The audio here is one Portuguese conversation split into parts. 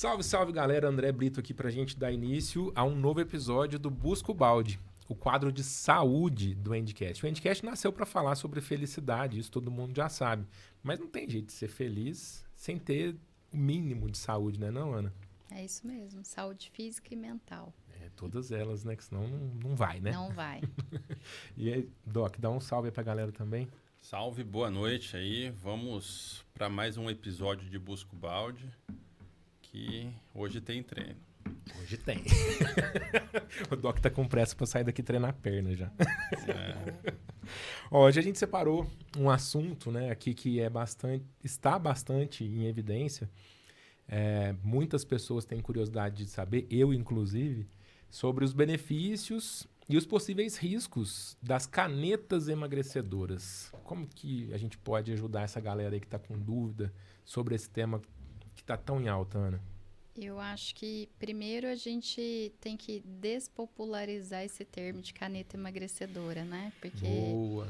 Salve, salve galera, André Brito aqui pra gente dar início a um novo episódio do Busca o Balde, o quadro de saúde do Endcast. O Endcast nasceu pra falar sobre felicidade, isso todo mundo já sabe, mas não tem jeito de ser feliz sem ter o mínimo de saúde, né não, Ana? É isso mesmo, saúde física e mental. É, todas elas, né, que senão não vai, né? Não vai. E aí, Doc, dá um salve aí pra galera também. Salve, boa noite aí. Vamos para mais um episódio de Busca o Balde, que hoje tem treino. Hoje tem. O Doc tá com pressa pra sair daqui e treinar a perna já. Ó, hoje a gente separou um assunto, né, aqui que está bastante em evidência. Muitas pessoas têm curiosidade de saber, eu inclusive, sobre os benefícios e os possíveis riscos das canetas emagrecedoras. Como que a gente pode ajudar essa galera aí que está com dúvida sobre esse tema que está tão em alta, Ana? Eu acho que primeiro a gente tem que despopularizar esse termo de caneta emagrecedora, né? Porque Boa.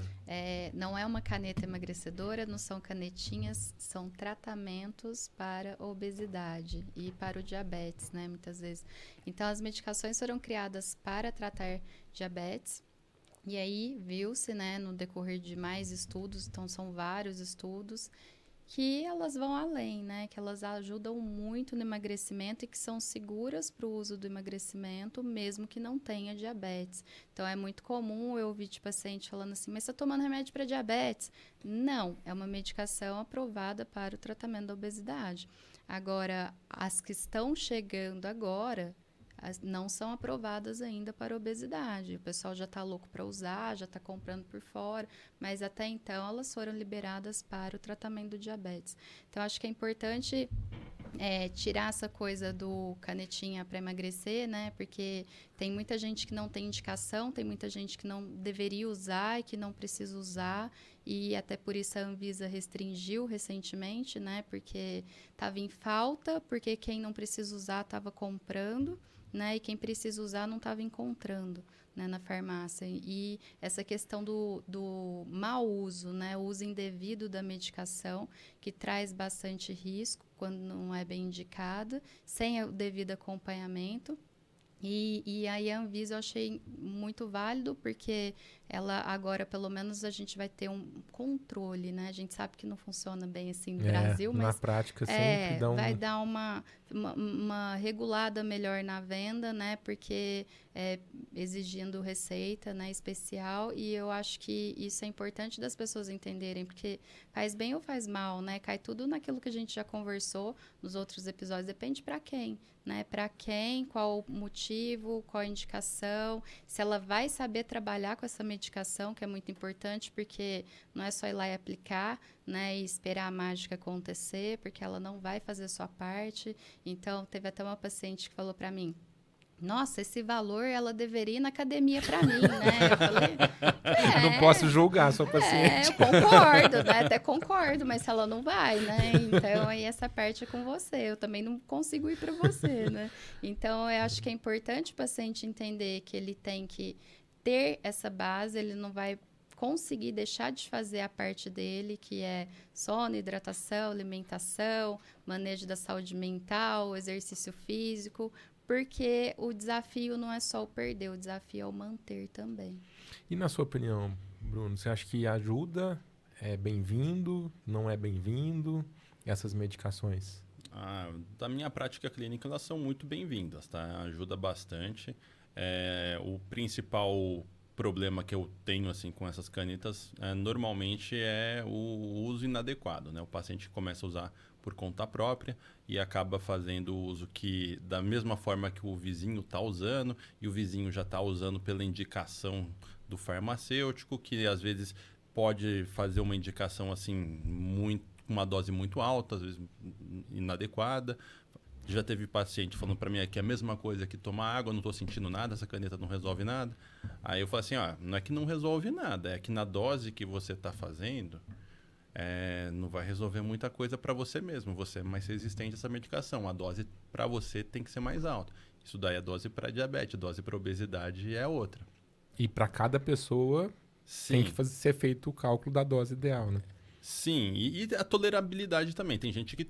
não é uma caneta emagrecedora, não são canetinhas, são tratamentos para obesidade e para o diabetes, né? Muitas vezes. Então, as medicações foram criadas para tratar diabetes. E aí, viu-se, né, no decorrer de mais estudos, então são vários estudos, que elas vão além, né? Que elas ajudam muito no emagrecimento e que são seguras para o uso do emagrecimento, mesmo que não tenha diabetes. Então, é muito comum eu ouvir de paciente falando assim, mas você está tomando remédio para diabetes? Não, é uma medicação aprovada para o tratamento da obesidade. Agora, as que estão chegando agora não são aprovadas ainda para obesidade. O pessoal já está louco para usar, já está comprando por fora, mas até então elas foram liberadas para o tratamento do diabetes. Então, acho que é importante tirar essa coisa do canetinha para emagrecer, né? Porque tem muita gente que não tem indicação, tem muita gente que não deveria usar e que não precisa usar, e até por isso a Anvisa restringiu recentemente, né? Porque estava em falta, porque quem não precisa usar estava comprando, né? E quem precisa usar não estava encontrando, né, na farmácia. E essa questão do mau uso, né, o uso indevido da medicação, que traz bastante risco quando não é bem indicada, sem o devido acompanhamento. E aí a Anvisa eu achei muito válido, porque ela agora, pelo menos, a gente vai ter um controle, né? A gente sabe que não funciona bem assim no Brasil, mas na prática sempre dá vai dar uma regulada melhor na venda, né? Porque exigindo receita, né, especial, e eu acho que isso é importante das pessoas entenderem, porque faz bem ou faz mal, né? Cai tudo naquilo que a gente já conversou nos outros episódios, depende para quem, né? Para quem, qual o motivo, qual a indicação, se ela vai saber trabalhar com essa medicação, que é muito importante, porque não é só ir lá e aplicar, né, e esperar a mágica acontecer, porque ela não vai fazer a sua parte. Então, teve até uma paciente que falou para mim, nossa, esse valor ela deveria ir na academia para mim, né? Eu falei, não posso julgar a sua paciente. Eu concordo, né? Até concordo, mas se ela não vai, né? Então, aí essa parte é com você. Eu também não consigo ir para você, né? Então, eu acho que é importante o paciente entender que ele tem que ter essa base, ele não vai conseguir deixar de fazer a parte dele, que é sono, hidratação, alimentação, manejo da saúde mental, exercício físico, porque o desafio não é só o perder, o desafio é o manter também. E na sua opinião, Bruno, você acha que ajuda, é bem-vindo, não é bem-vindo, essas medicações? Da minha prática clínica, elas são muito bem-vindas, tá? Ajuda bastante. O principal problema que eu tenho assim com essas canetas normalmente é o uso inadequado, né? O paciente começa a usar por conta própria e acaba fazendo o uso que da mesma forma que o vizinho está usando, e o vizinho já está usando pela indicação do farmacêutico, que às vezes pode fazer uma indicação assim uma dose muito alta, às vezes inadequada. Já teve paciente falando para mim que é a mesma coisa que tomar água, não estou sentindo nada, essa caneta não resolve nada. Aí eu falo assim, não é que não resolve nada, é que na dose que você está fazendo, não vai resolver muita coisa para você mesmo. Você é mais resistente a essa medicação. A dose para você tem que ser mais alta. Isso daí é dose para diabetes, dose para obesidade é outra. E para cada pessoa tem que ser feito o cálculo da dose ideal, né? Sim, e a tolerabilidade também. Tem gente que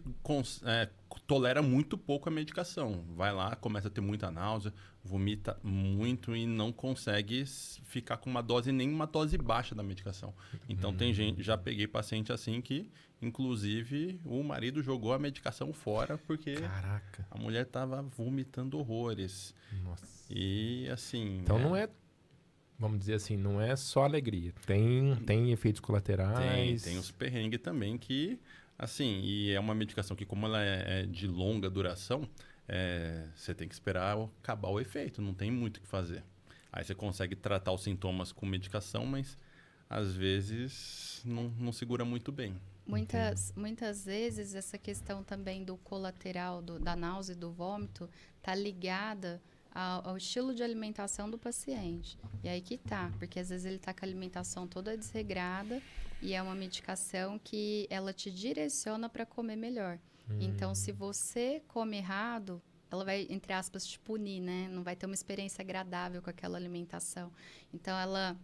tolera muito pouco a medicação. Vai lá, começa a ter muita náusea, vomita muito e não consegue ficar com uma dose, nem uma dose baixa da medicação. Então tem gente, já peguei paciente assim que, inclusive, o marido jogou a medicação fora porque Caraca. a mulher estava vomitando horrores. Nossa. E assim... Então não é, vamos dizer assim, não é só alegria. Tem efeitos colaterais. Tem os perrengues também que, assim, e é uma medicação que como ela é de longa duração, você tem que esperar acabar o efeito, não tem muito o que fazer. Aí você consegue tratar os sintomas com medicação, mas às vezes não segura muito bem. Muitas vezes essa questão também do colateral, da náusea e do vômito, está ligada ao estilo de alimentação do paciente. E aí que tá, porque às vezes ele tá com a alimentação toda desregrada e é uma medicação que ela te direciona para comer melhor. Então, se você come errado, ela vai, entre aspas, te punir, né? Não vai ter uma experiência agradável com aquela alimentação. Então, ela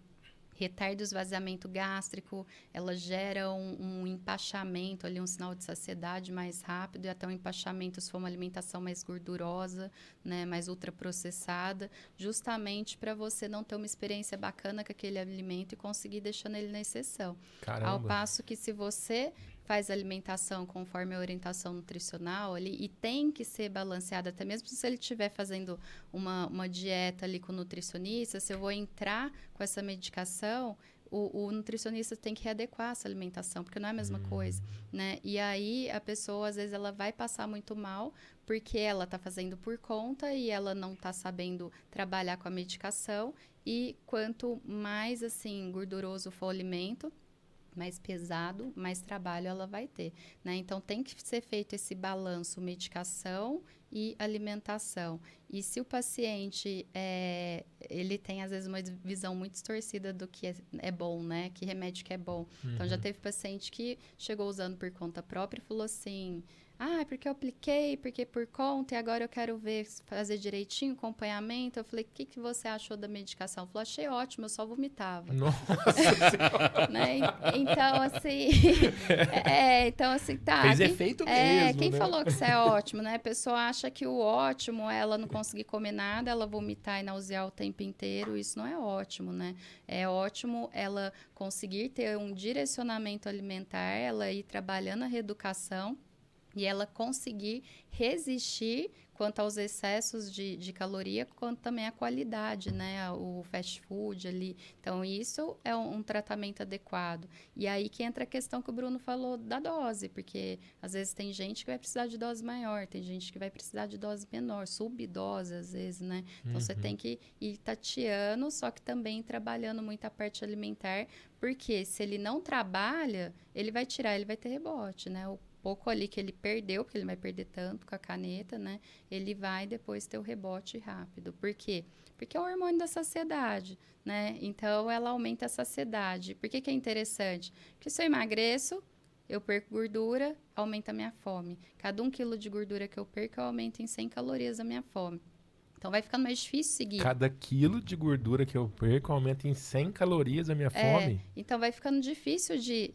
retarda o esvaziamento gástrico, ela gera um empachamento, ali, um sinal de saciedade mais rápido e até um empachamento se for uma alimentação mais gordurosa, né, mais ultraprocessada, justamente para você não ter uma experiência bacana com aquele alimento e conseguir deixando ele na exceção. Caramba. Ao passo que se você faz a alimentação conforme a orientação nutricional ali, e tem que ser balanceada, até mesmo se ele estiver fazendo uma dieta ali com o nutricionista, se eu vou entrar com essa medicação, o nutricionista tem que readequar essa alimentação, porque não é a mesma coisa, né? E aí a pessoa, às vezes, ela vai passar muito mal, porque ela está fazendo por conta e ela não está sabendo trabalhar com a medicação, e quanto mais, assim, gorduroso for o alimento, mais pesado, mais trabalho ela vai ter, né? Então, tem que ser feito esse balanço medicação e alimentação. E se o paciente, ele tem, às vezes, uma visão muito distorcida do que é bom, né? Que remédio que é bom. Então, já teve paciente que chegou usando por conta própria e falou assim... porque eu apliquei, porque por conta, e agora eu quero fazer direitinho, acompanhamento. Eu falei, o que você achou da medicação? Ele falou, achei ótimo, eu só vomitava. Nossa né? Então, assim, tá. Fez efeito mesmo, quem né? falou que isso é ótimo, né? A pessoa acha que o ótimo é ela não conseguir comer nada, ela vomitar e nausear o tempo inteiro. Isso não é ótimo, né? É ótimo ela conseguir ter um direcionamento alimentar, ela ir trabalhando a reeducação, e ela conseguir resistir quanto aos excessos de caloria, quanto também a qualidade, né? O fast food ali. Então, isso é um tratamento adequado. E aí que entra a questão que o Bruno falou da dose, porque às vezes tem gente que vai precisar de dose maior, tem gente que vai precisar de dose menor, subdose às vezes, né? Então, você tem que ir tateando, só que também trabalhando muito a parte alimentar, porque se ele não trabalha, ele vai ter rebote, né? O pouco ali que ele perdeu, porque ele vai perder tanto com a caneta, né? Ele vai depois ter o rebote rápido. Por quê? Porque é o hormônio da saciedade, né? Então, ela aumenta a saciedade. Por que é interessante? Porque se eu emagreço, eu perco gordura, aumenta a minha fome. Cada 1 quilo de gordura que eu perco, eu aumento em 100 calorias a minha fome. Então, vai ficando mais difícil seguir. Cada quilo de gordura que eu perco aumenta em 100 calorias a minha fome. Então, vai ficando difícil de,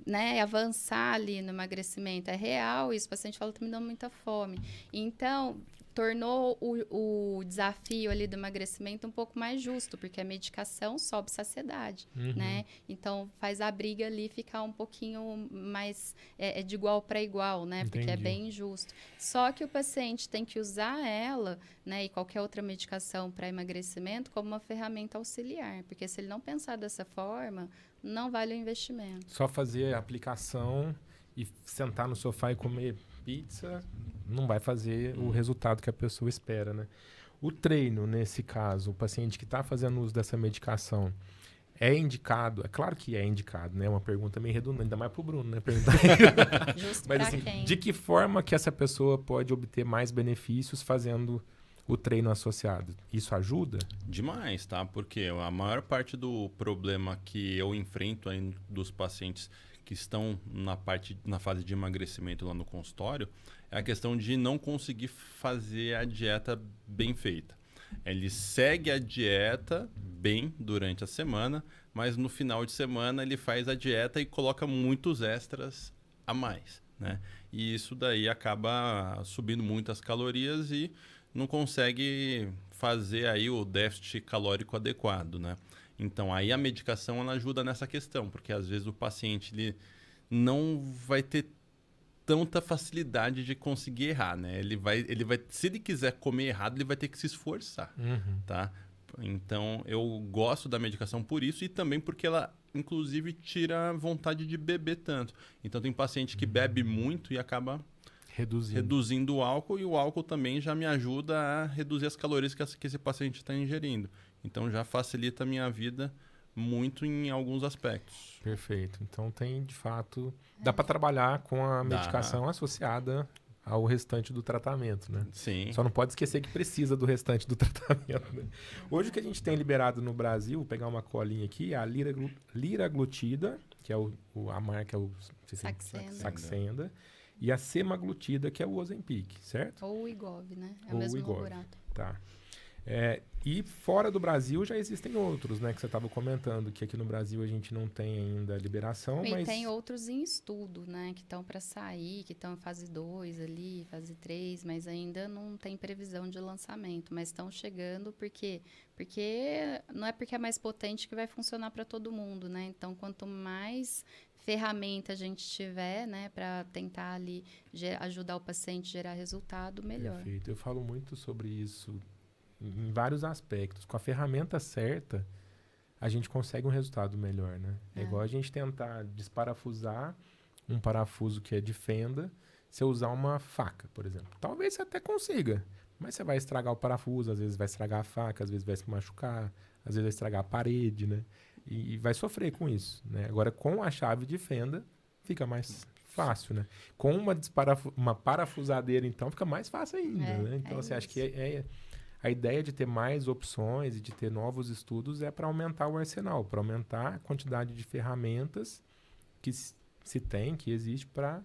né, avançar ali no emagrecimento. É real isso. O paciente fala, tá me dando muita fome. Então, tornou o desafio ali do emagrecimento um pouco mais justo, porque a medicação sobe saciedade, né? Então, faz a briga ali ficar um pouquinho mais de igual para igual, né? Porque é bem injusto. Só que o paciente tem que usar ela, né, e qualquer outra medicação para emagrecimento como uma ferramenta auxiliar, porque se ele não pensar dessa forma, não vale o investimento. Só fazer a aplicação e sentar no sofá e comer pizza não vai fazer o resultado que a pessoa espera, né? O treino, nesse caso, o paciente que está fazendo uso dessa medicação, é indicado? É claro que é indicado, né? É uma pergunta meio redundante, ainda mais para o Bruno, né? Perguntar. Justo. Mas assim, quem? de que forma que essa pessoa pode obter mais benefícios fazendo o treino associado? Isso ajuda? Demais, tá? Porque a maior parte do problema que eu enfrento aí dos pacientes que estão na fase de emagrecimento lá no consultório é a questão de não conseguir fazer a dieta bem feita. Ele segue a dieta bem durante a semana, mas no final de semana ele faz a dieta e coloca muitos extras a mais, né? E isso daí acaba subindo muito as calorias e não consegue fazer aí o déficit calórico adequado, né? Então, aí a medicação ela ajuda nessa questão, porque às vezes o paciente ele não vai ter tanta facilidade de conseguir errar, né? Ele vai, se ele quiser comer errado, ele vai ter que se esforçar, tá? Então, eu gosto da medicação por isso e também porque ela, inclusive, tira a vontade de beber tanto. Então, tem paciente que bebe muito e acaba reduzindo o álcool, e o álcool também já me ajuda a reduzir as calorias que esse paciente está ingerindo. Então, já facilita a minha vida muito em alguns aspectos. Perfeito. Então, tem, de fato... Dá para trabalhar com a medicação associada ao restante do tratamento, né? Sim. Só não pode esquecer que precisa do restante do tratamento, né? Hoje, o que a gente tem liberado no Brasil, vou pegar uma colinha aqui, é a liraglutida, que é a marca é o Saxenda, e a semaglutida, que é o Ozempic, certo? Ou o Wegovy, né? É o Ou mesmo Wegovy. laboratório. Tá. E fora do Brasil já existem outros, né? Que você estava comentando, que aqui no Brasil a gente não tem ainda liberação, E mas... tem outros em estudo, né? Que estão para sair, que estão em fase 2 ali, fase 3, mas ainda não tem previsão de lançamento. Mas estão chegando porque não é porque é mais potente que vai funcionar para todo mundo, né? Então, quanto mais ferramenta a gente tiver, né, para tentar ali ajudar o paciente a gerar resultado, melhor. Perfeito. Eu falo muito sobre isso em vários aspectos. Com a ferramenta certa, a gente consegue um resultado melhor, né? É igual a gente tentar desparafusar um parafuso que é de fenda, se eu usar uma faca, por exemplo. Talvez você até consiga, mas você vai estragar o parafuso, às vezes vai estragar a faca, às vezes vai se machucar, às vezes vai estragar a parede, né? E vai sofrer com isso, né? Agora, com a chave de fenda, fica mais fácil, né? Com uma parafusadeira, então, fica mais fácil ainda, né? Então, assim, acho que a ideia de ter mais opções e de ter novos estudos é para aumentar o arsenal, para aumentar a quantidade de ferramentas que se tem, que existe para...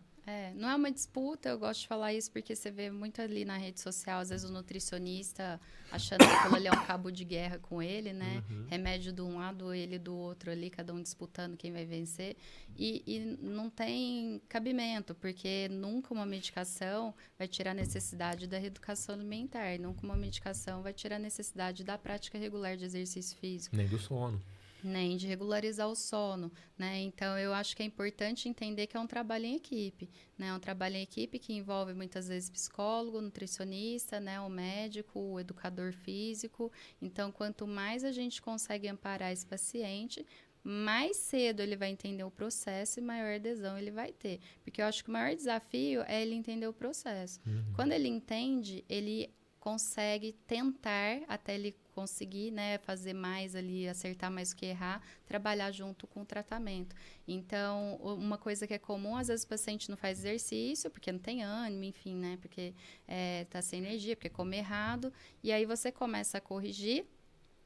Não é uma disputa, eu gosto de falar isso porque você vê muito ali na rede social, às vezes o nutricionista achando que aquilo ali é um cabo de guerra com ele, né? Remédio de um lado, ele do outro ali, cada um disputando quem vai vencer. E não tem cabimento, porque nunca uma medicação vai tirar a necessidade da reeducação alimentar, nunca uma medicação vai tirar a necessidade da prática regular de exercício físico. Nem do sono. Nem de regularizar o sono, né? Então, eu acho que é importante entender que é um trabalho em equipe, né? É um trabalho em equipe que envolve, muitas vezes, psicólogo, nutricionista, né? O médico, o educador físico. Então, quanto mais a gente consegue amparar esse paciente, mais cedo ele vai entender o processo e maior adesão ele vai ter. Porque eu acho que o maior desafio é ele entender o processo. Quando ele entende, ele consegue tentar, até ele conseguir, né, fazer mais ali, acertar mais do que errar, trabalhar junto com o tratamento. Então, uma coisa que é comum, às vezes o paciente não faz exercício, porque não tem ânimo, enfim, né, porque tá sem energia, porque come errado, e aí você começa a corrigir,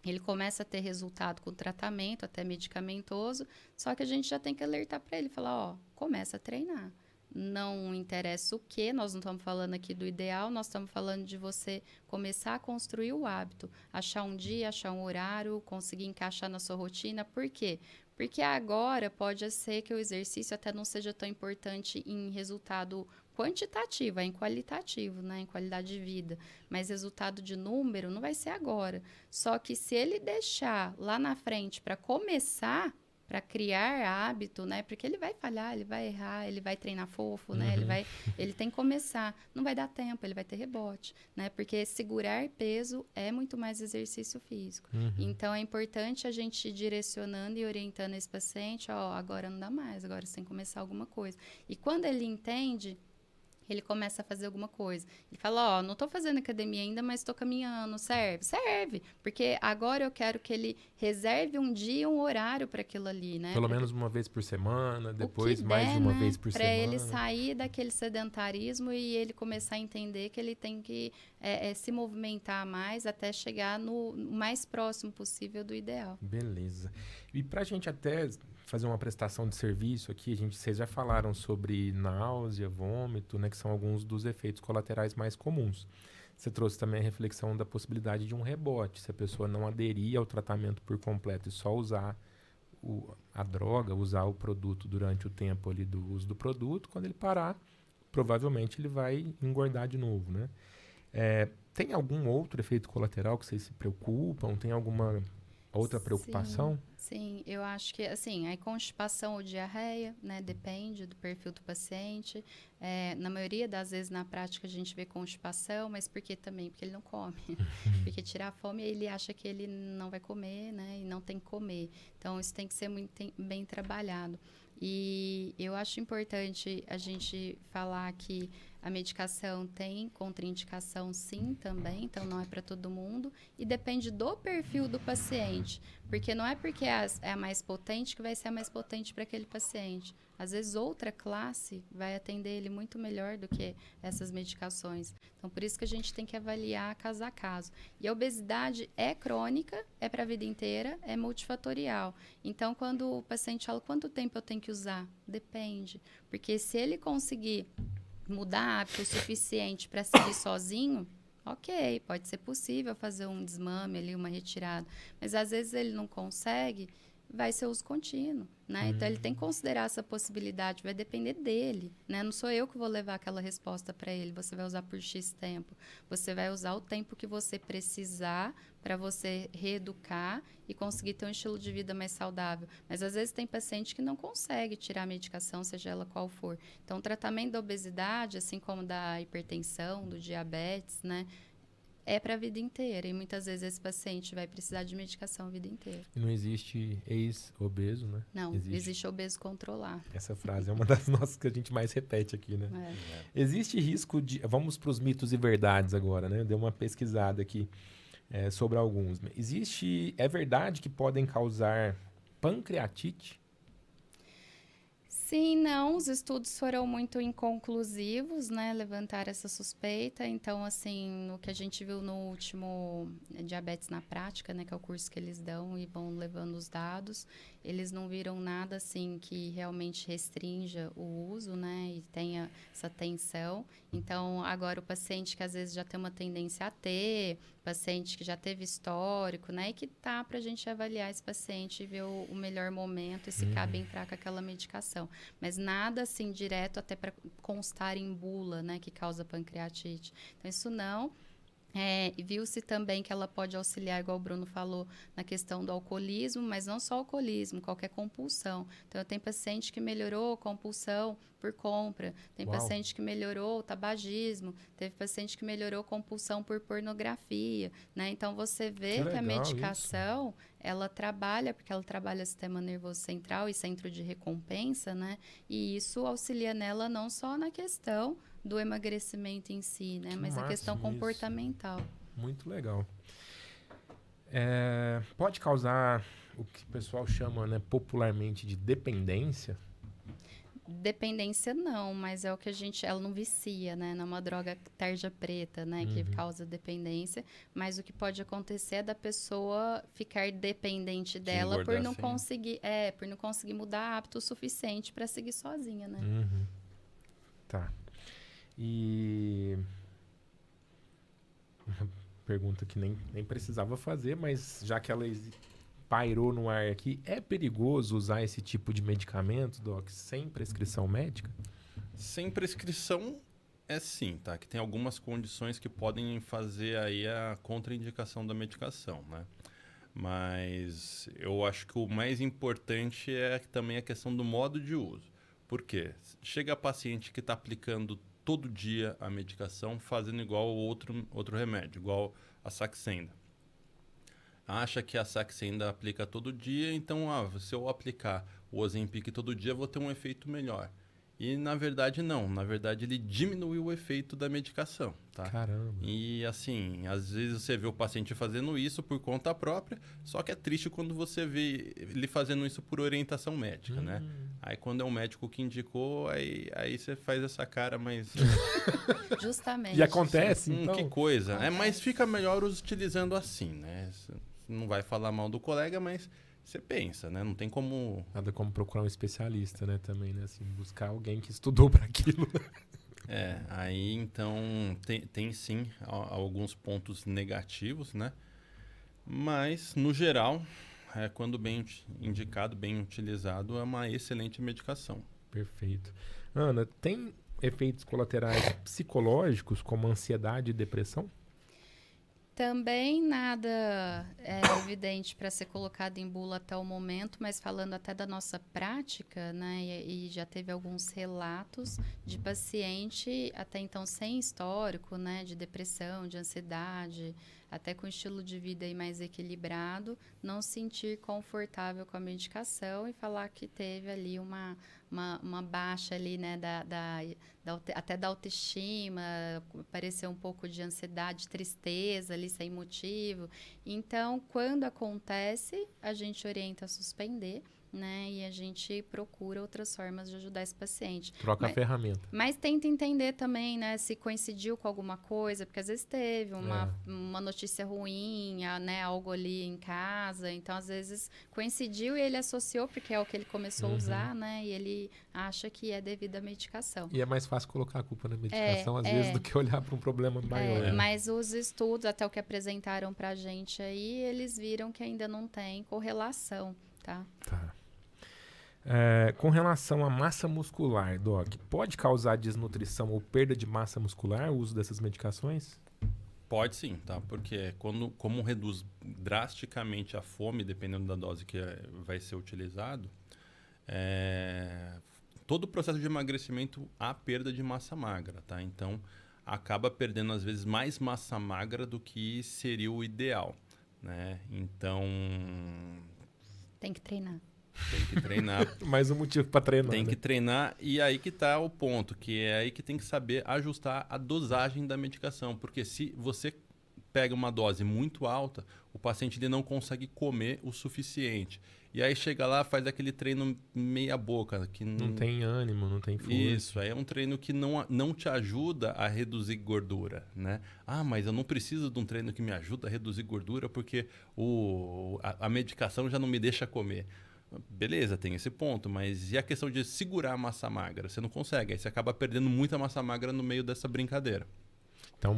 ele começa a ter resultado com o tratamento, até medicamentoso, só que a gente já tem que alertar para ele, falar, começa a treinar. Não interessa o que, nós não estamos falando aqui do ideal, nós estamos falando de você começar a construir o hábito, achar um dia, achar um horário, conseguir encaixar na sua rotina. Por quê? Porque agora pode ser que o exercício até não seja tão importante em resultado quantitativo, é em qualitativo, né? Em qualidade de vida. Mas resultado de número não vai ser agora. Só que se ele deixar lá na frente para começar, para criar hábito, né? Porque ele vai falhar, ele vai errar, ele vai treinar fofo, né? Ele tem que começar. Não vai dar tempo, ele vai ter rebote, né? Porque segurar peso é muito mais exercício físico. Então, é importante a gente ir direcionando e orientando esse paciente, agora não dá mais, agora você tem que começar alguma coisa. E quando ele entende, ele começa a fazer alguma coisa. Ele fala, não estou fazendo academia ainda, mas estou caminhando. Serve? Serve. Porque agora eu quero que ele reserve um dia, um horário para aquilo ali, né? Pelo menos uma vez por semana, depois mais de uma vez por semana. Para ele sair daquele sedentarismo e ele começar a entender que ele tem que se movimentar mais até chegar no mais próximo possível do ideal. Beleza. E para a gente até fazer uma prestação de serviço aqui, vocês já falaram sobre náusea, vômito, né, que são alguns dos efeitos colaterais mais comuns. Você trouxe também a reflexão da possibilidade de um rebote, se a pessoa não aderir ao tratamento por completo e só usar a droga, usar o produto durante o tempo ali do uso do produto. Quando ele parar, provavelmente ele vai engordar de novo, né? Tem algum outro efeito colateral que vocês se preocupam? Tem alguma outra preocupação? Sim, eu acho que, assim, a constipação ou diarreia, né, depende do perfil do paciente. Na maioria das vezes, na prática, a gente vê constipação, mas por que também? Porque ele não come. Porque tirar a fome, ele acha que ele não vai comer, né, e não tem que comer. Então, isso tem que ser muito bem trabalhado. E eu acho importante a gente falar que a medicação tem contraindicação, sim, também, então não é para todo mundo. E depende do perfil do paciente, porque não é porque é a mais potente que vai ser a mais potente para aquele paciente. Às vezes, outra classe vai atender ele muito melhor do que essas medicações. Então, por isso que a gente tem que avaliar caso a caso. E a obesidade é crônica, é para a vida inteira, é multifatorial. Então, quando o paciente fala, quanto tempo eu tenho que usar? Depende. Porque se ele conseguir mudar hábito o suficiente para seguir sozinho, ok, pode ser possível fazer um desmame ali, uma retirada. Mas, às vezes, ele não consegue, vai ser uso contínuo, né? Então, ele tem que considerar essa possibilidade, vai depender dele, né? Não sou eu que vou levar aquela resposta para ele, você vai usar por X tempo. Você vai usar o tempo que você precisar para você reeducar e conseguir ter um estilo de vida mais saudável. Mas, às vezes, tem paciente que não consegue tirar a medicação, seja ela qual for. Então, o tratamento da obesidade, assim como da hipertensão, do diabetes, né? É para a vida inteira. E muitas vezes esse paciente vai precisar de medicação a vida inteira. E não existe ex-obeso, né? Não, existe obeso controlar. Essa frase é uma das nossas que a gente mais repete aqui, né? Existe risco de... Vamos para os mitos e verdades agora, né? Dei uma pesquisada aqui sobre alguns. É verdade que podem causar pancreatite? Sim, não, os estudos foram muito inconclusivos, né, levantar essa suspeita. Então, assim, o que a gente viu no último Diabetes na Prática, né, que é o curso que eles dão e vão levando os dados, eles não viram nada, assim, que realmente restrinja o uso, né, e tenha essa tensão. Então, agora o paciente que às vezes já tem uma tendência a ter, paciente que já teve histórico, né, e que tá para a gente avaliar esse paciente e ver o melhor momento e se cabe entrar com aquela medicação. Mas nada assim direto até para constar em bula, né, que causa pancreatite. Então, isso não. E viu-se também que ela pode auxiliar, igual o Bruno falou, na questão do alcoolismo, mas não só alcoolismo, qualquer compulsão. Então, tem paciente que melhorou compulsão por compra, tem paciente que melhorou tabagismo, teve paciente que melhorou compulsão por pornografia, né? Então, você vê que a medicação, ela trabalha, porque ela trabalha o sistema nervoso central e centro de recompensa, né? E isso auxilia nela não só na questão do emagrecimento em si, né? Mas a questão comportamental. Muito legal. Pode causar o que o pessoal chama, né, popularmente de dependência? Dependência não, mas é o que ela não vicia, né? Não é uma droga tarja preta, né? Que causa dependência, mas o que pode acontecer é da pessoa ficar dependente dela por não conseguir, por não conseguir mudar hábito o suficiente para seguir sozinha, né? Tá. E uma pergunta que nem precisava fazer, mas já que ela pairou no ar aqui, é perigoso usar esse tipo de medicamento, Doc, sem prescrição médica? Sem prescrição é sim, tá? Que tem algumas condições que podem fazer aí a contraindicação da medicação, né? Mas eu acho que o mais importante é também a questão do modo de uso. Por quê? Chega paciente que está aplicando todo dia a medicação, fazendo igual outro remédio, igual a Saxenda. Acha que a Saxenda aplica todo dia, então se eu aplicar o Ozempic todo dia, eu vou ter um efeito melhor. E na verdade não, na verdade ele diminui o efeito da medicação, tá? Caramba. E assim, às vezes você vê o paciente fazendo isso por conta própria, só que é triste quando você vê ele fazendo isso por orientação médica, né? Aí quando é um médico que indicou, aí você faz essa cara, mas... Justamente. E acontece, então? Que coisa. Mas fica melhor utilizando assim, né? Você não vai falar mal do colega, mas... Você pensa, né? Não tem como... Nada como procurar um especialista, né? Também, né? Assim, buscar alguém que estudou para aquilo. Aí então tem sim alguns pontos negativos, né? Mas, no geral, quando bem indicado, bem utilizado, é uma excelente medicação. Perfeito. Ana, tem efeitos colaterais psicológicos como ansiedade e depressão? Também nada é evidente para ser colocado em bula até o momento, mas falando até da nossa prática, né, e já teve alguns relatos de paciente até então sem histórico, né, de depressão, de ansiedade, até com estilo de vida aí mais equilibrado, não se sentir confortável com a medicação e falar que teve ali uma baixa ali, né, até da autoestima, apareceu um pouco de ansiedade, tristeza ali sem motivo. Então, quando acontece, a gente orienta a suspender, né? E a gente procura outras formas de ajudar esse paciente. Troca a ferramenta. Mas tenta entender também, né? Se coincidiu com alguma coisa, porque às vezes teve uma notícia ruim, né? Algo ali em casa. Então, às vezes, coincidiu e ele associou, porque é o que ele começou a usar, né? E ele acha que é devido à medicação. E é mais fácil colocar a culpa na medicação, às vezes, do que olhar para um problema maior. Mas os estudos, até o que apresentaram pra gente aí, eles viram que ainda não tem correlação, tá? Tá. Com relação à massa muscular, Doc, pode causar desnutrição ou perda de massa muscular o uso dessas medicações? Pode sim, tá? Porque como reduz drasticamente a fome, dependendo da dose que vai ser utilizado, todo o processo de emagrecimento há perda de massa magra, tá? Então, acaba perdendo, às vezes, mais massa magra do que seria o ideal, né? Então... Tem que treinar. Tem que treinar. Mais um motivo para treinar. Tem que treinar e aí que está o ponto, que é aí que tem que saber ajustar a dosagem da medicação. Porque se você pega uma dose muito alta, o paciente ele não consegue comer o suficiente. E aí chega lá, faz aquele treino meia boca. Que não tem ânimo, não tem força. Isso, aí é um treino que não te ajuda a reduzir gordura, né? Ah, mas eu não preciso de um treino que me ajuda a reduzir gordura porque a medicação já não me deixa comer. Beleza, tem esse ponto, mas e a questão de segurar a massa magra? Você não consegue, aí você acaba perdendo muita massa magra no meio dessa brincadeira. Então,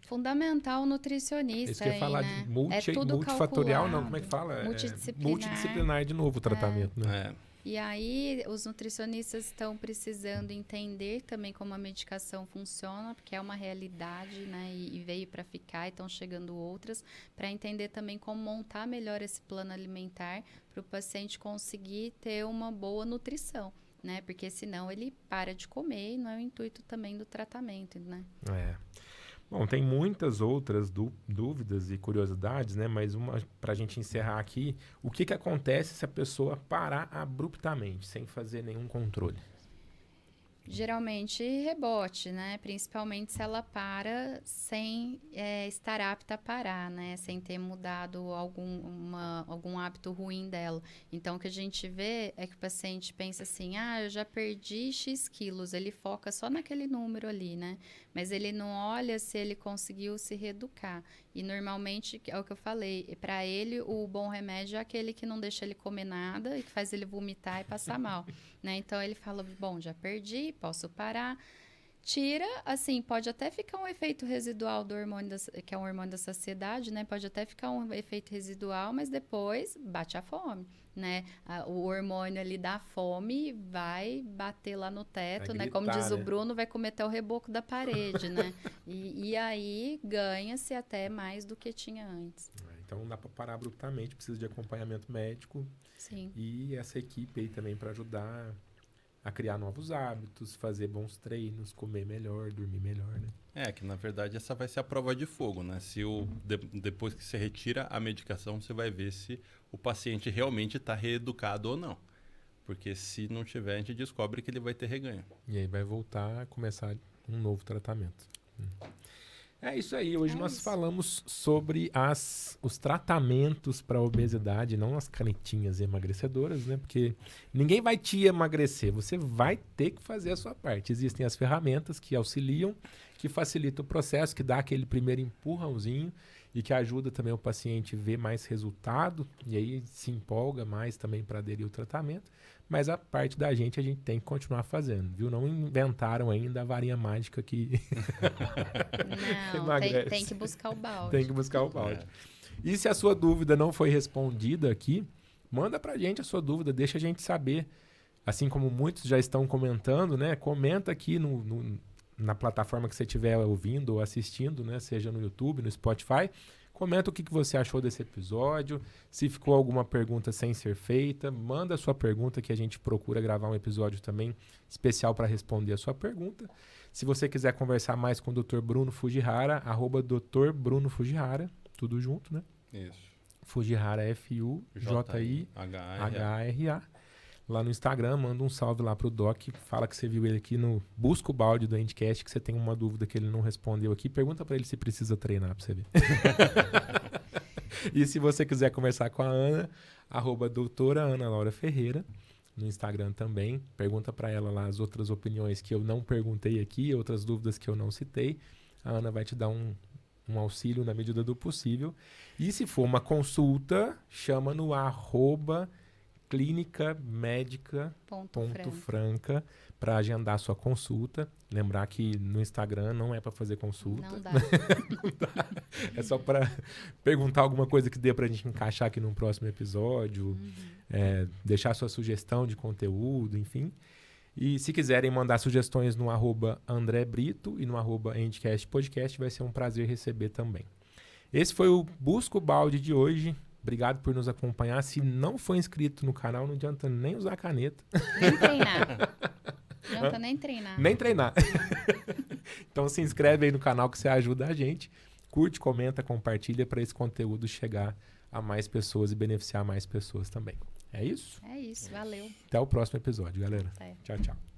fundamental nutricionista. Isso que eu ia falar, né? multifatorial, não, como é que fala? Multidisciplinar de novo o tratamento, né? E aí, os nutricionistas estão precisando entender também como a medicação funciona, porque é uma realidade, né? E veio para ficar, e estão chegando outras, para entender também como montar melhor esse plano alimentar para o paciente conseguir ter uma boa nutrição, né? Porque senão ele para de comer e não é o intuito também do tratamento, né? Bom, tem muitas outras dúvidas e curiosidades, né? Mas uma para a gente encerrar aqui, o que acontece se a pessoa parar abruptamente, sem fazer nenhum controle? Geralmente rebote, né? Principalmente se ela para sem estar apta a parar, né? Sem ter mudado algum hábito ruim dela. Então, o que a gente vê é que o paciente pensa assim, eu já perdi X quilos. Ele foca só naquele número ali, né? Mas ele não olha se ele conseguiu se reeducar. E normalmente, é o que eu falei, para ele o bom remédio é aquele que não deixa ele comer nada e que faz ele vomitar e passar mal, né? Então ele fala, bom, já perdi, posso parar. Tira, assim, pode até ficar um efeito residual do hormônio, que é um hormônio da saciedade, né? Pode até ficar um efeito residual, mas depois bate a fome, né? O hormônio ali da fome vai bater lá no teto, né? Como diz o Bruno, vai comer até o reboco da parede, né? E aí ganha-se até mais do que tinha antes. Então não dá para parar abruptamente, precisa de acompanhamento médico. Sim. E essa equipe aí também para ajudar a criar novos hábitos, fazer bons treinos, comer melhor, dormir melhor, né? Que na verdade essa vai ser a prova de fogo, né? Se depois que você retira a medicação, você vai ver se o paciente realmente está reeducado ou não. Porque se não tiver, a gente descobre que ele vai ter reganho. E aí vai voltar a começar um novo tratamento. É isso aí. Hoje nós falamos sobre os tratamentos para a obesidade, não as canetinhas emagrecedoras, né? Porque ninguém vai te emagrecer. Você vai ter que fazer a sua parte. Existem as ferramentas que auxiliam, que facilitam o processo, que dá aquele primeiro empurrãozinho e que ajuda também o paciente a ver mais resultado e aí se empolga mais também para aderir ao tratamento. Mas a parte da gente a gente tem que continuar fazendo, viu? Não inventaram ainda a varinha mágica que não, tem que buscar o balde. Tem que buscar o balde. E se a sua dúvida não foi respondida aqui, manda pra gente a sua dúvida, deixa a gente saber. Assim como muitos já estão comentando, né? Comenta aqui na plataforma que você estiver ouvindo ou assistindo, né? Seja no YouTube, no Spotify. Comenta o que você achou desse episódio. Se ficou alguma pergunta sem ser feita, manda a sua pergunta que a gente procura gravar um episódio também especial para responder a sua pergunta. Se você quiser conversar mais com o Dr. Bruno Fujihara, @Dr. Bruno Fujihara, tudo junto, né? Isso. Fujihara, Fujihara. Lá no Instagram, manda um salve lá pro Doc, fala que você viu ele aqui no Busca o Balde do Endcast, que você tem uma dúvida que ele não respondeu aqui, pergunta pra ele se precisa treinar pra você ver. E se você quiser conversar com a Ana, @doutora Ana Laura Ferreira, no Instagram também, pergunta pra ela lá as outras opiniões que eu não perguntei aqui, outras dúvidas que eu não citei, a Ana vai te dar um auxílio na medida do possível. E se for uma consulta, chama no @Clínica Médica Franca para agendar sua consulta. Lembrar que no Instagram não é para fazer consulta. Não dá. Não dá. É só para perguntar alguma coisa que dê para a gente encaixar aqui num próximo episódio, deixar sua sugestão de conteúdo, enfim. E se quiserem mandar sugestões no @André Brito e no @Endcast Podcast, vai ser um prazer receber também. Esse foi o Busca o Balde de hoje. Obrigado por nos acompanhar. Se não for inscrito no canal, não adianta nem usar a caneta. Nem treinar. Não adianta nem treinar. Nem treinar. Então se inscreve aí no canal que você ajuda a gente. Curte, comenta, compartilha para esse conteúdo chegar a mais pessoas e beneficiar mais pessoas também. É isso? É isso, valeu. Até o próximo episódio, galera. Até. Tchau, tchau.